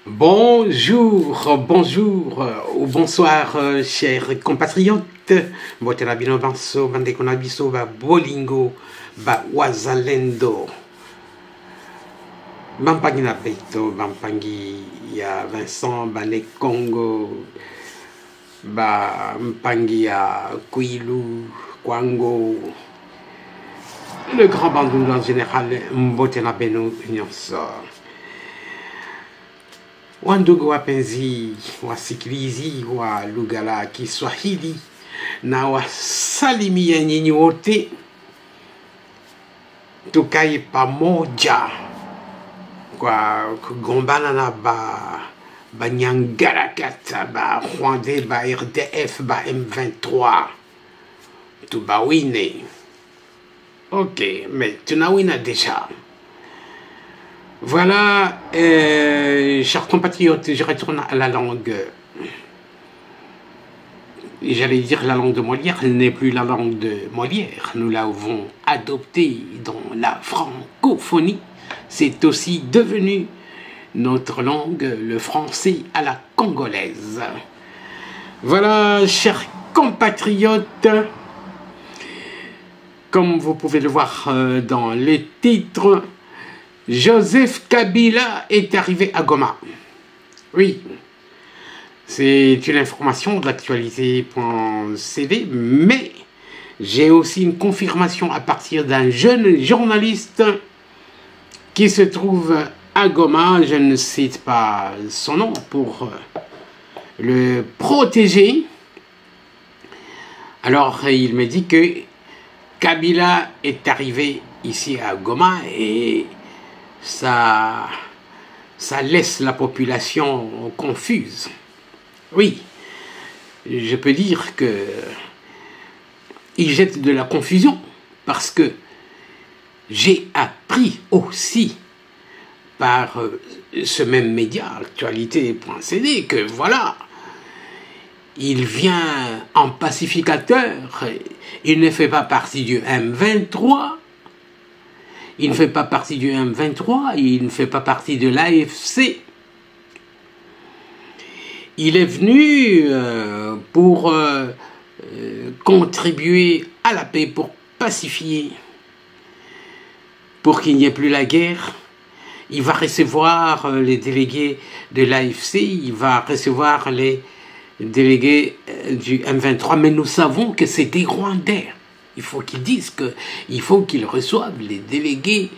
Bonjour, bonjour ou bonsoir, chers compatriotes. Mbotela bino banso, bande konabiso ba bolingo, ba wazalendo. Bampangi na beto, bampangi ya Vincent, bane Congo, ba mpangi ya Kwilu, Kwango, le grand bandou en général, mbotela beno nyonso. Wandugu wapenzi wasikilizi wa lugha la Kiswahili na wasalimia nyinyi wote, tukae pamoja kwa kugombana na banyangarakata ba Rwandais ba RDF ba M23 tubawine. Ok, mais tunawina déjà. Voilà, chers compatriotes, je retourne à la langue, j'allais dire la langue de Molière, elle n'est plus la langue de Molière, nous l'avons adoptée dans la francophonie, c'est aussi devenu notre langue, le français à la congolaise. Voilà, chers compatriotes, comme vous pouvez le voir dans les titres, Joseph Kabila est arrivé à Goma. Oui, c'est une information de l'actualité.cv, mais j'ai aussi une confirmation à partir d'un jeune journaliste qui se trouve à Goma. Je ne cite pas son nom pour le protéger. Alors, il me dit que Kabila est arrivé ici à Goma et ça laisse la population confuse. Oui, je peux dire que il jette de la confusion parce que j'ai appris aussi par ce même média, actualité.cd, que voilà, il vient en pacificateur, il ne fait pas partie du M23, il ne fait pas partie du M23, il ne fait pas partie de l'AFC. Il est venu pour contribuer à la paix, pour pacifier, pour qu'il n'y ait plus la guerre. Il va recevoir les délégués de l'AFC, il va recevoir les délégués du M23, mais nous savons que c'est des Rwandais. Il faut qu'ils disent qu'il faut qu'ils reçoivent les délégués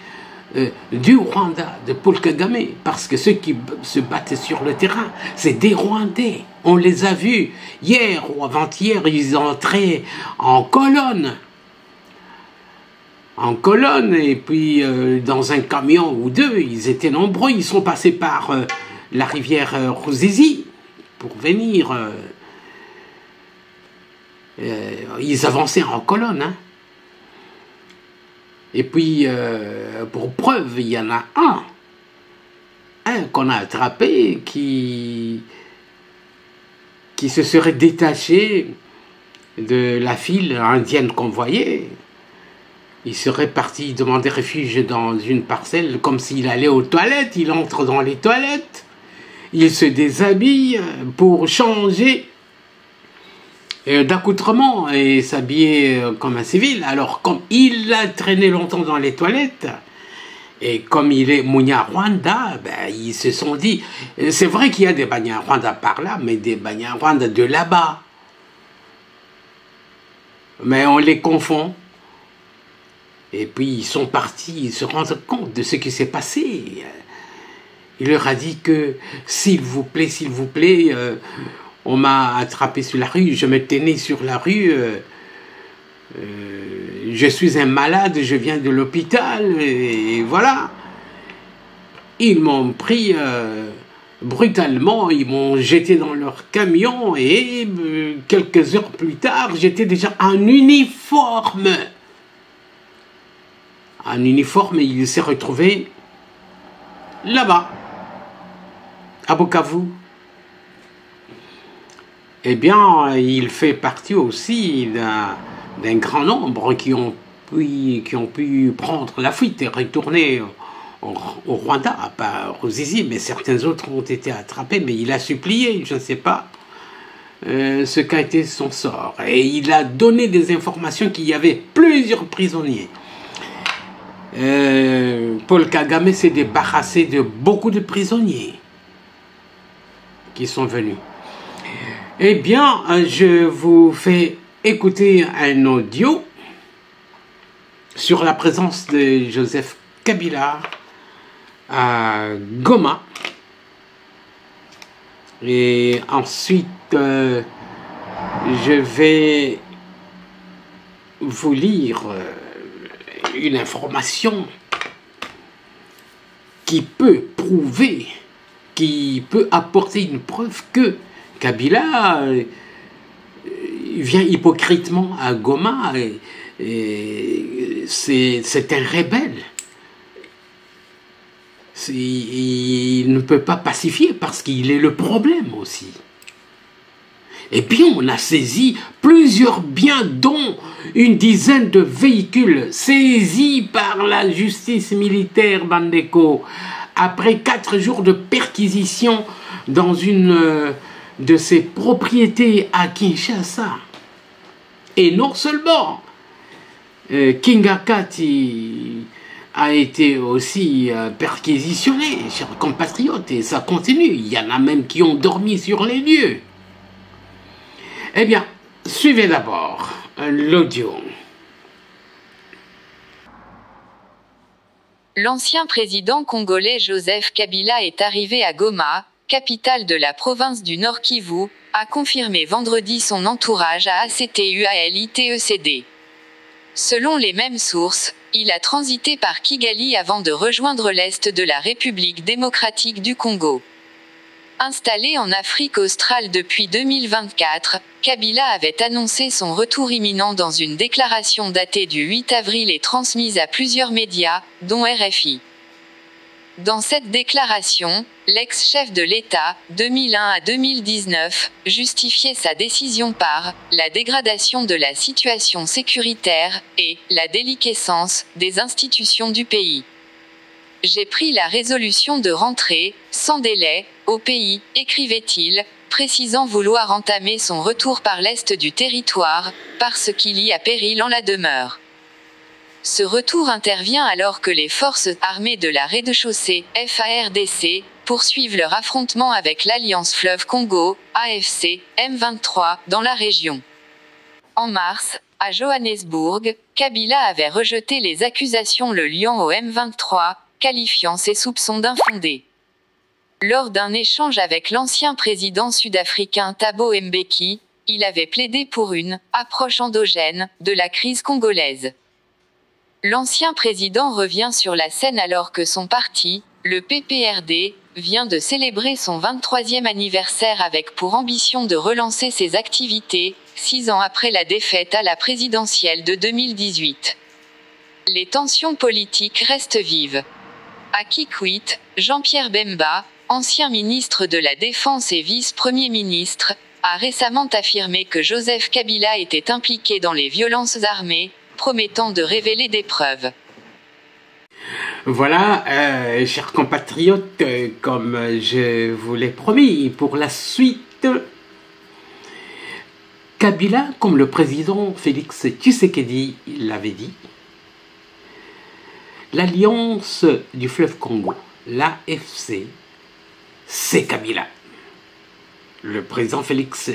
du Rwanda, de Paul Kagame, parce que ceux qui se battent sur le terrain, c'est des Rwandais. On les a vus hier ou avant-hier, ils entraient en colonne. En colonne, et puis dans un camion ou deux, ils étaient nombreux, ils sont passés par la rivière Ruzizi pour venir... ils avançaient en colonne, hein. Et puis, pour preuve, il y en a un qu'on a attrapé qui se serait détaché de la file indienne qu'on voyait. Il serait parti demander refuge dans une parcelle comme s'il allait aux toilettes. Il entre dans les toilettes, il se déshabille pour changer d'accoutrement et s'habiller comme un civil. Alors, comme il a traîné longtemps dans les toilettes, et comme il est Munyarwanda, ben, ils se sont dit, c'est vrai qu'il y a des Banyarwanda par là, mais des Banyarwanda de là-bas. Mais on les confond. Et puis, ils sont partis, ils se rendent compte de ce qui s'est passé. Il leur a dit que, s'il vous plaît, on m'a attrapé sur la rue, je me tenais sur la rue, je suis un malade, je viens de l'hôpital, et voilà. Ils m'ont pris brutalement, ils m'ont jeté dans leur camion, et quelques heures plus tard, j'étais déjà en uniforme. En uniforme, et il s'est retrouvé là-bas, à Bukavu. Eh bien, il fait partie aussi d'un grand nombre qui ont pu prendre la fuite et retourner au Rwanda, pas Ruzizi, mais certains autres ont été attrapés, mais il a supplié, je ne sais pas ce qu'a été son sort. Et il a donné des informations qu'il y avait plusieurs prisonniers. Paul Kagame s'est débarrassé de beaucoup de prisonniers qui sont venus. Eh bien, je vous fais écouter un audio sur la présence de Joseph Kabila à Goma. Et ensuite, je vais vous lire une information qui peut prouver, qui peut apporter une preuve que Kabila vient hypocritement à Goma et c'est un rebelle. Il ne peut pas pacifier parce qu'il est le problème aussi. Et bien, on a saisi plusieurs biens, dont une dizaine de véhicules saisis par la justice militaire Bandeko après 4 jours de perquisition dans une de ses propriétés à Kinshasa. Et non seulement Kingakati a été aussi perquisitionné, chers compatriotes, et ça continue. Il y en a même qui ont dormi sur les lieux. Eh bien, suivez d'abord l'audio. L'ancien président congolais Joseph Kabila est arrivé à Goma, capitale de la province du Nord Kivu, a confirmé vendredi son entourage à ACTUALITECD. Selon les mêmes sources, il a transité par Kigali avant de rejoindre l'Est de la République démocratique du Congo. Installé en Afrique australe depuis 2024, Kabila avait annoncé son retour imminent dans une déclaration datée du 8 avril et transmise à plusieurs médias, dont RFI. Dans cette déclaration, l'ex-chef de l'État, 2001 à 2019, justifiait sa décision par « la dégradation de la situation sécuritaire » et « la déliquescence des institutions du pays ». J'ai pris la résolution de rentrer, sans délai, au pays, écrivait-il, précisant vouloir entamer son retour par l'est du territoire, parce qu'il y a péril en la demeure. Ce retour intervient alors que les forces armées de la rez-de-chaussée, FARDC, poursuivent leur affrontement avec l'Alliance Fleuve Congo, AFC, M23, dans la région. En mars, à Johannesburg, Kabila avait rejeté les accusations le liant au M23, qualifiant ses soupçons d'infondés. Lors d'un échange avec l'ancien président sud-africain Thabo Mbeki, il avait plaidé pour une « approche endogène » de la crise congolaise. L'ancien président revient sur la scène alors que son parti, le PPRD, vient de célébrer son 23e anniversaire avec pour ambition de relancer ses activités, 6 ans après la défaite à la présidentielle de 2018. Les tensions politiques restent vives. À Kikwit, Jean-Pierre Bemba, ancien ministre de la Défense et vice-premier ministre, a récemment affirmé que Joseph Kabila était impliqué dans les violences armées, promettant de révéler des preuves. Voilà, chers compatriotes, comme je vous l'ai promis, pour la suite, Kabila, comme le président Félix Tshisekedi l'avait dit, l'Alliance du fleuve Congo, l'AFC, c'est Kabila. Le président Félix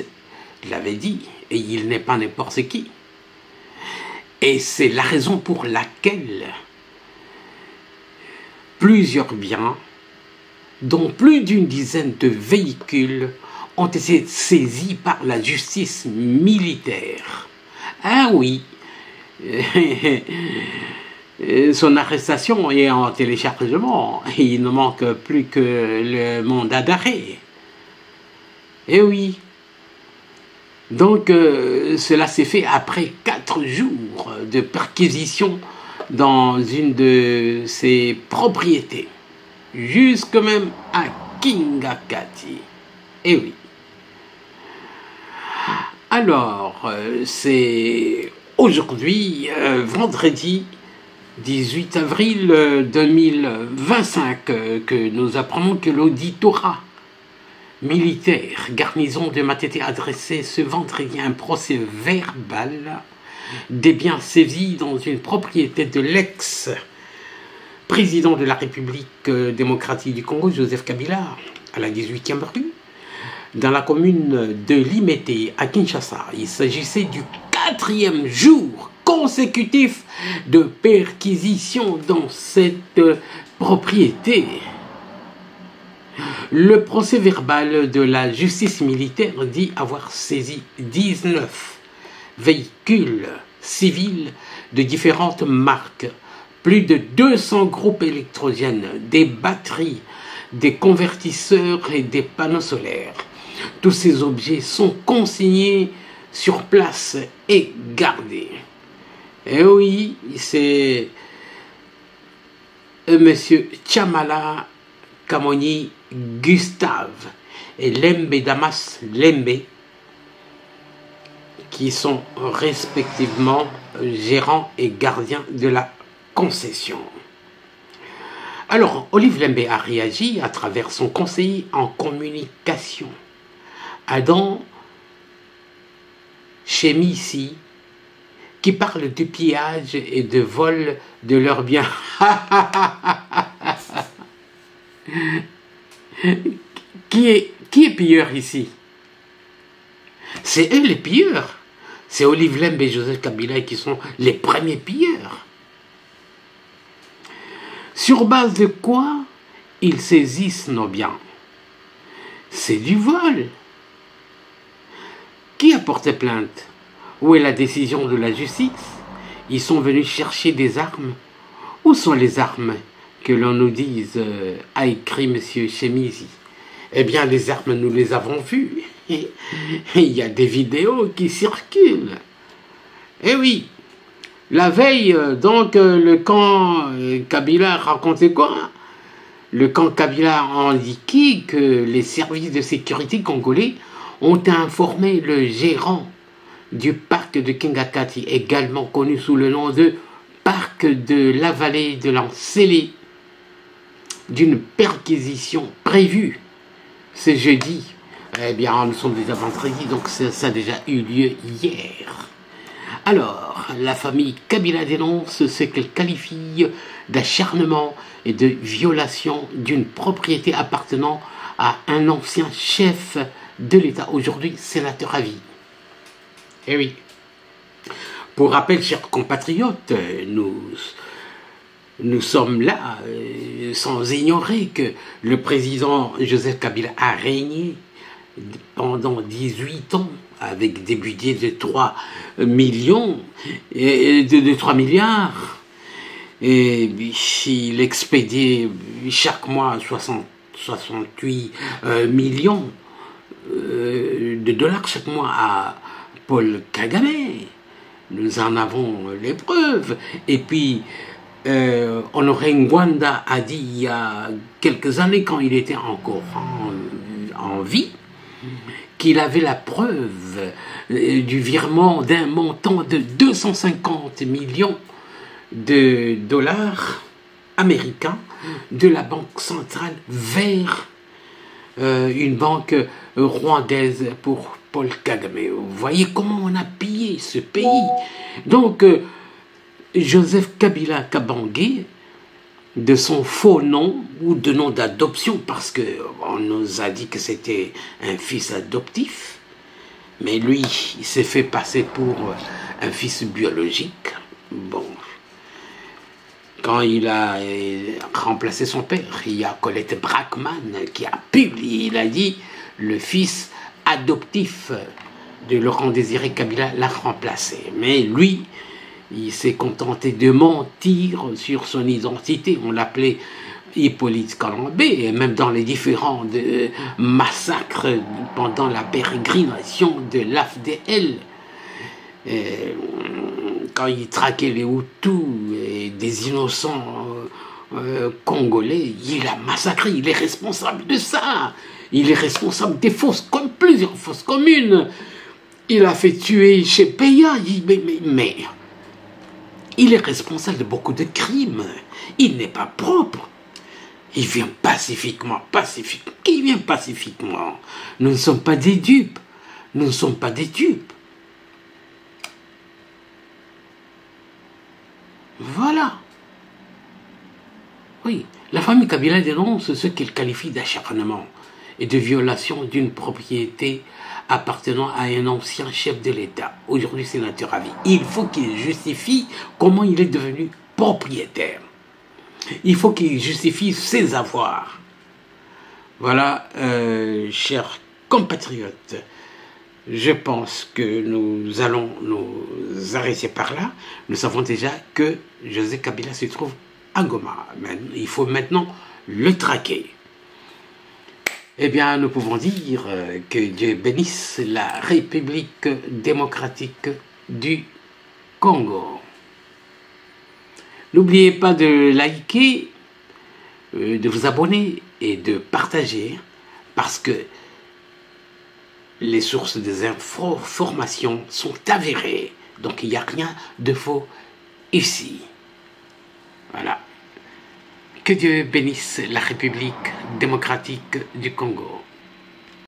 l'avait dit, et il n'est pas n'importe qui. Et c'est la raison pour laquelle plusieurs biens, dont plus d'une dizaine de véhicules, ont été saisis par la justice militaire. Ah oui, son arrestation est en téléchargement. Il ne manque plus que le mandat d'arrêt. Eh oui. Donc, cela s'est fait après 4 jours de perquisition dans une de ses propriétés, jusque même à Kingakati. Eh oui. Alors, c'est aujourd'hui, vendredi 18 avril 2025, que nous apprenons que l'auditorat militaire garnison de Matete a adressé ce vendredi un procès verbal des biens saisis dans une propriété de l'ex-président de la République démocratique du Congo, Joseph Kabila, à la 18e rue, dans la commune de Limete, à Kinshasa. Il s'agissait du 4e jour consécutif de perquisition dans cette propriété. Le procès verbal de la justice militaire dit avoir saisi 19 véhicules civils de différentes marques, plus de 200 groupes électrogènes, des batteries, des convertisseurs et des panneaux solaires. Tous ces objets sont consignés sur place et gardés. Et oui, c'est monsieur Chamala Kamoni Gustave et Lembe Damas Lembe, qui sont respectivement gérants et gardiens de la concession. Alors, Olive Lembe a réagi à travers son conseiller en communication, Adam Chemissi, qui parle du pillage et de vol de leurs biens. Qui est pilleur ici? C'est eux les pilleurs. C'est Olive Lembe et Joseph Kabila qui sont les premiers pilleurs. Sur base de quoi ils saisissent nos biens? C'est du vol. Qui a porté plainte? Où est la décision de la justice? Ils sont venus chercher des armes. Où sont les armes que l'on nous dise a écrit M. Chemisi? Eh bien, les armes, nous les avons vues. Et il y a des vidéos qui circulent. Eh oui, la veille, donc, le camp Kabila racontait quoi? Le camp Kabila a indiqué que les services de sécurité congolais ont informé le gérant du parc de Kingakati, également connu sous le nom de parc de la vallée de l'Ancélé, d'une perquisition prévue ce jeudi. Eh bien, nous sommes déjà vendredi, donc ça a déjà eu lieu hier. Alors, la famille Kabila dénonce ce qu'elle qualifie d'acharnement et de violation d'une propriété appartenant à un ancien chef de l'État, aujourd'hui sénateur à vie. Eh oui. Pour rappel, chers compatriotes, nous sommes là sans ignorer que le président Joseph Kabila a régné pendant 18 ans avec des budgets de 3 millions et de 3 milliards. Et il expédiait chaque mois 68 millions de dollars chaque mois à Paul Kagame. Nous en avons les preuves. Et puis, Honoré Ngwanda a dit il y a quelques années, quand il était encore en vie, qu'il avait la preuve du virement d'un montant de 250 millions de dollars américains de la Banque centrale vers une banque rwandaise pour Paul Kagame. Vous voyez comment on a pillé ce pays. Donc, Joseph Kabila Kabange, de son faux nom ou de nom d'adoption, parce qu'on nous a dit que c'était un fils adoptif, mais lui, il s'est fait passer pour un fils biologique. Bon, quand il a remplacé son père, il y a Colette Brackman qui a publié, il a dit, le fils adoptif de Laurent Désiré Kabila l'a remplacé. Mais lui, il s'est contenté de mentir sur son identité. On l'appelait Hippolyte Kalambé, et même dans les différents massacres pendant la pérégrination de l'AFDL, quand il traquait les Hutus et des innocents congolais, il a massacré, il est responsable de ça. Il est responsable des plusieurs fosses communes. Il a fait tuer chez Peya. Mais Il est responsable de beaucoup de crimes. Il n'est pas propre. Il vient pacifiquement, Qui vient pacifiquement? Nous ne sommes pas des dupes. Nous ne sommes pas des dupes. Voilà. Oui, la famille Kabila dénonce ce qu'il qualifie d'acharnement et de violation d'une propriété appartenant à un ancien chef de l'État, aujourd'hui sénateur à vie. Il faut qu'il justifie comment il est devenu propriétaire. Il faut qu'il justifie ses avoirs. Voilà, chers compatriotes, je pense que nous allons nous arrêter par là. Nous savons déjà que Joseph Kabila se trouve à Goma. Mais il faut maintenant le traquer. Eh bien, nous pouvons dire que Dieu bénisse la République démocratique du Congo. N'oubliez pas de liker, de vous abonner et de partager parce que les sources des informations sont avérées. Donc il n'y a rien de faux ici. Voilà. Que Dieu bénisse la République démocratique du Congo.